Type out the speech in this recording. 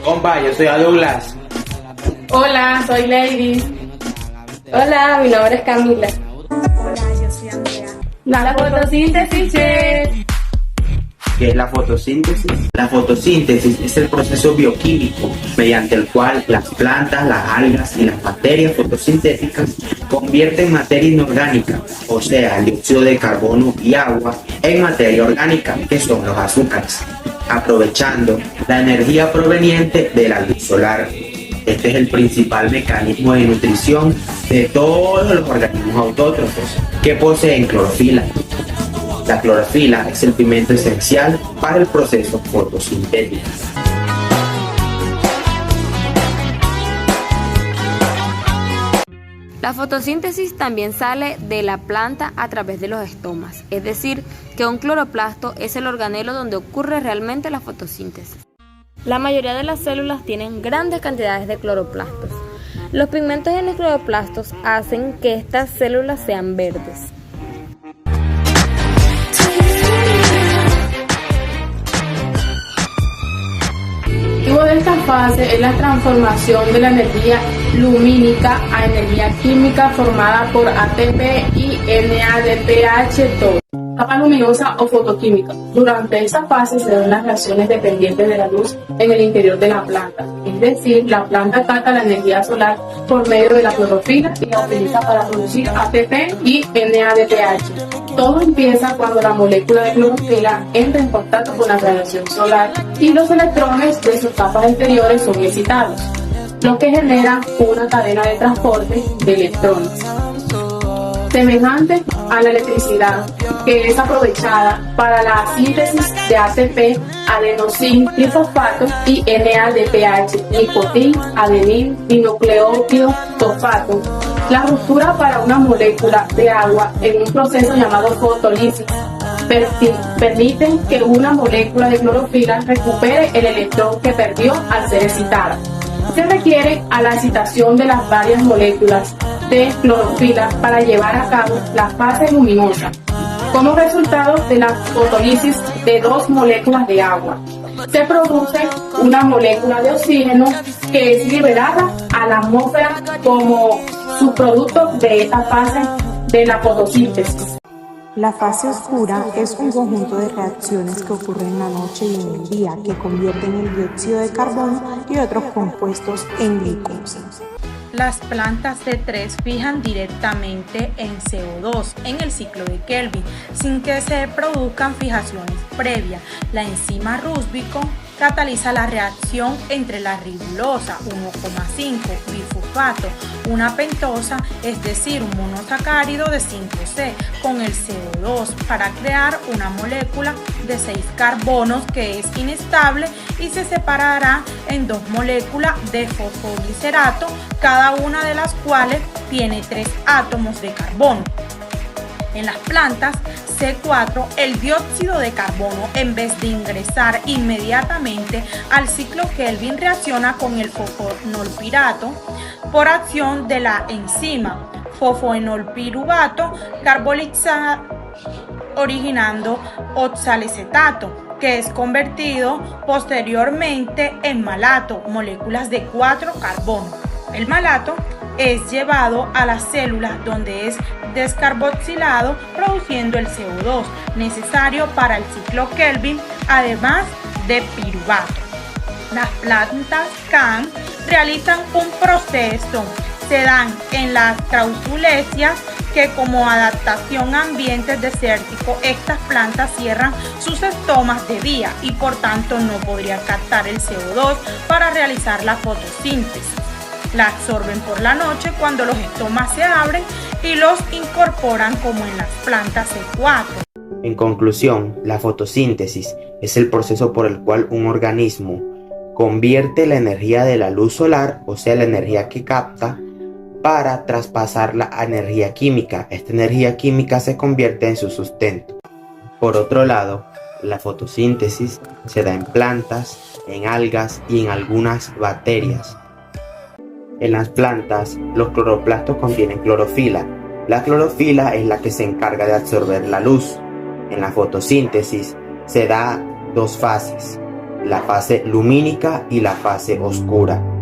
Compa, yo soy a Douglas. Hola, soy Lady. Hola, mi nombre es Camila. Hola, yo soy Andrea. La fotosíntesis, che. ¿Qué es la fotosíntesis? La fotosíntesis es el proceso bioquímico mediante el cual las plantas, las algas y las bacterias fotosintéticas convierten materia inorgánica, o sea, el dióxido de carbono y agua, en materia orgánica, que son los azúcares, aprovechando la energía proveniente de la luz solar. Este es el principal mecanismo de nutrición de todos los organismos autótrofos que poseen clorofila. La clorofila es el pigmento esencial para el proceso fotosintético. La fotosíntesis también sale de la planta a través de los estomas, es decir, que un cloroplasto es el organelo donde ocurre realmente la fotosíntesis. La mayoría de las células tienen grandes cantidades de cloroplastos. Los pigmentos en los cloroplastos hacen que estas células sean verdes. El objetivo de esta fase es la transformación de la energía lumínica a energía química formada por ATP y NADPH2. Capa luminosa o fotoquímica. Durante esta fase se dan las reacciones dependientes de la luz en el interior de la planta. Es decir, la planta capta la energía solar por medio de la clorofila y la utiliza para producir ATP y NADPH. Todo empieza cuando la molécula de clorofila entra en contacto con la radiación solar y los electrones de sus capas exteriores son excitados, lo que genera una cadena de transporte de electrones. Semejante a la electricidad, que es aprovechada para la síntesis de ATP, adenosin, trifosfato y NADPH, nicotín, adenil, dinucleótido, fosfato. La ruptura para una molécula de agua en un proceso llamado fotólisis permite que una molécula de clorofila recupere el electrón que perdió al ser excitada. Se requiere a la excitación de las varias moléculas de clorofila para llevar a cabo la fase luminosa, como resultado de la fotólisis de dos moléculas de agua. Se produce una molécula de oxígeno que es liberada a la atmósfera como subproducto de esta fase de la fotosíntesis. La fase oscura es un conjunto de reacciones que ocurren en la noche y en el día que convierten el dióxido de carbono y otros compuestos en glucosa. Las plantas C3 fijan directamente en CO2 en el ciclo de Kelvin sin que se produzcan fijaciones previas. La enzima rúsbico cataliza la reacción entre la ribulosa 1,5 bifosfato, una pentosa, es decir, un monosacárido de 5C, con el CO2 para crear una molécula de 6 carbonos que es inestable y se separará en dos moléculas de fosfoglicerato, cada una de las cuales tiene 3 átomos de carbono. En las plantas C4, el dióxido de carbono, en vez de ingresar inmediatamente al ciclo Kelvin, reacciona con el fosfoenolpirato por acción de la enzima fosfoenolpiruvato carbolizada, originando oxalacetato, que es convertido posteriormente en malato, moléculas de 4 carbonos. El malato es llevado a las células donde es descarboxilado, produciendo el CO2 necesario para el ciclo Kelvin, además de piruvato. Las plantas CAN realizan un proceso, se dan en las clausulecias, que como adaptación a ambientes desérticos, estas plantas cierran sus estomas de día y por tanto no podrían captar el CO2 para realizar la fotosíntesis. La absorben por la noche cuando los estomas se abren y los incorporan como en las plantas C4. En conclusión, la fotosíntesis es el proceso por el cual un organismo convierte la energía de la luz solar, o sea, la energía que capta, para traspasarla a energía química. Esta energía química se convierte en su sustento. Por otro lado, la fotosíntesis se da en plantas, en algas y en algunas bacterias. En las plantas, los cloroplastos contienen clorofila. La clorofila es la que se encarga de absorber la luz. En la fotosíntesis se da dos fases. la fase lumínica y la fase oscura.